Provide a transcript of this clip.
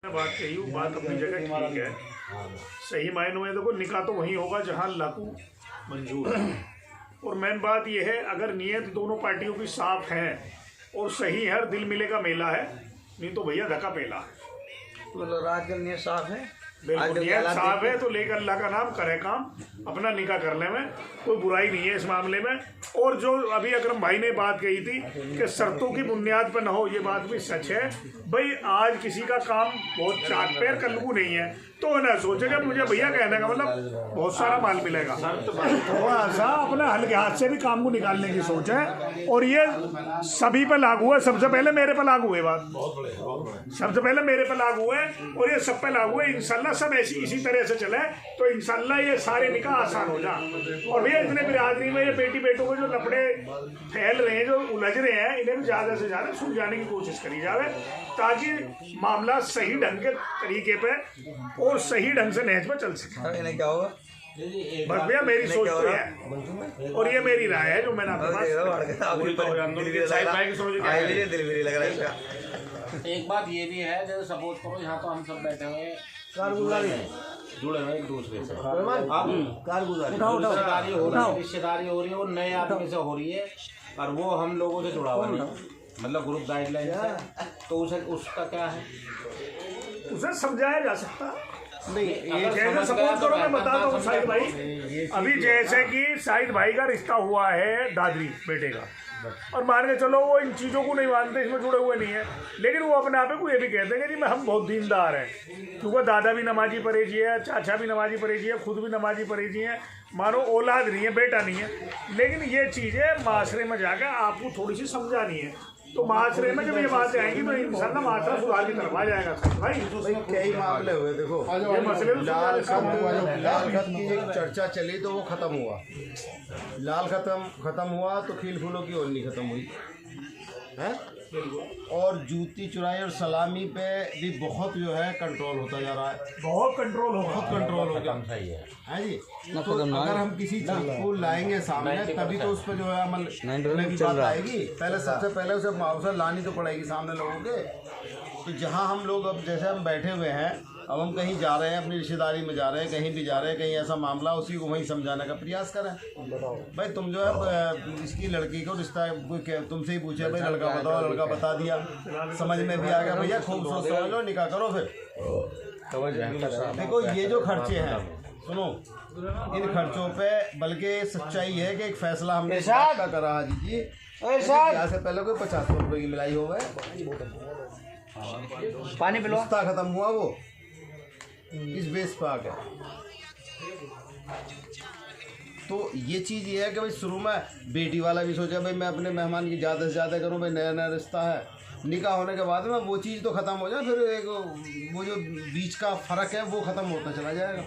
बात कही वो बात अपनी जगह ठीक है। सही मायनों में देखो निकाह तो वहीं होगा जहां अल्लाह को मंजूर है। और मेन बात यह है अगर नीयत दोनों पार्टियों की साफ है और सही है, दिल मिले का मेला है, नहीं तो भैया धक्का पेला है। मतलब रात का नीयत साफ है, बिल्कुल नीयत साफ है तो लेकर अल्लाह का नाम करे काम, अपना निकाह करने में कोई बुराई नहीं है इस मामले में। और जो अभी अकरम भाई ने बात कही थी कि शर्तों की बुनियाद पर न हो, ये बात भी सच है। भाई आज किसी का काम बहुत चाक पैर कल्लू नहीं है तो ना सोचेगा मुझे भैया कहने का मतलब बहुत सारा माल मिलेगा, थोड़ा सा अपने हल्के हाथ से भी काम को निकालने की सोच है। और ये सभी पे लागू है, सबसे पहले मेरे पे लागू है बात, सबसे पहले मेरे पे लागू है और ये सब पे लागू है। इंशाल्लाह सब ऐसी इसी तरह से चले तो इंशाल्लाह ये सारे निकाह आसान हो जाए। और भैया इतने बिरादरी में ये बेटी बेटों को जो लफड़े फैल रहे हैं, जो उलझ रहे हैं, इन्हें भी ज़्यादा से ज़्यादा सुलझाने की कोशिश करी जाए ताकि मामला सही ढंग के तरीके पे और सही ढंग से नहज पर चल सके। इन्हें क्या होगा बस भैया मेरी सोच तो है और ये मेरी राय है जो मैंने आपके पास। एक बात ये भी है जैसे सपोज करो यहाँ तो हम सब बैठे हुए हैं, जुड़े हुए एक दूसरे से, रिश्तेदारी हो रही है वो नए आदमी से हो रही है और वो हम लोगों से जुड़ा हुआ नहीं, मतलब ग्रुप गाइडलाइन से, तो उसे उसका क्या है, उसे समझाया जा सकता नहीं। जैसे सपोज करो मैं बताता हूँ साहिद भाई, अभी जैसे कि साहिद भाई का रिश्ता हुआ है दादरी बेटे का, और मान के चलो वो इन चीज़ों को नहीं मानते, इसमें जुड़े हुए नहीं है, लेकिन वो अपने आप को ये भी कहते हैं कि जी मैं हम बहुत दीनदार हैं, क्योंकि दादा भी नमाजी परहेजी है, चाचा भी नमाजी परहेजी है, खुद भी नमाजी परहेजी है, मानो औलाद नहीं है, बेटा नहीं है, लेकिन ये चीज़ें माशरे में जाकर आपको थोड़ी सी समझानी है। तो माशरे में जब ये बातें आएंगी तो इंशाल्लाह माशरा सुधार की तरफ आ जाएगा। भाई कई मामले हुए, देखो ये मसले लाल खत की एक चर्चा चली तो वो खत्म हुआ, लाल खत्म हुआ तो खील फूलों की ओढ़नी खत्म हुई है। और जूती चुराई और सलामी पे भी बहुत जो है कंट्रोल होता जा रहा है, बहुत कंट्रोल हो गया है जी। तो अगर हम किसी चीज को लाएंगे सामने तभी तो उस पर जो है अमल की बात आएगी। पहले सबसे पहले उसे मुआवजा लानी तो पड़ेगी सामने लोगों के। तो जहाँ हम लोग अब जैसे हम बैठे हुए हैं, अब हम कहीं जा रहे हैं, अपनी रिश्तेदारी में जा रहे हैं, कहीं भी जा रहे हैं, कहीं ऐसा मामला उसी को वहीं समझाने का प्रयास करें। भाई तुम जो है इसकी लड़की को रिश्ता कोई तुमसे ही पूछे, भाई लड़का बताओ, लड़का बता दिया, समझ में भी आ गया, भैया खूब सोच समझ लो, निकाह करो। फिर देखो ये जो खर्चे हैं, सुनो इन खर्चों पे, बल्कि सच्चाई है कि एक फैसला हमने करा हाजी जी, यहाँ से पहले कोई 50 रुपये की मिलाई हो गए, पानी पिलो, रिश्ता खत्म हुआ वो इस बेस पर आ गया। तो ये चीज़ ये है कि भाई शुरू में बेटी वाला भी सोचा भाई मैं अपने मेहमान की ज़्यादा से ज़्यादा करूँ, भाई नया नया रिश्ता है, निकाह होने के बाद में वो चीज़ तो ख़त्म हो जाए, फिर एक वो जो बीच का फ़र्क है वो ख़त्म होता चला जाएगा।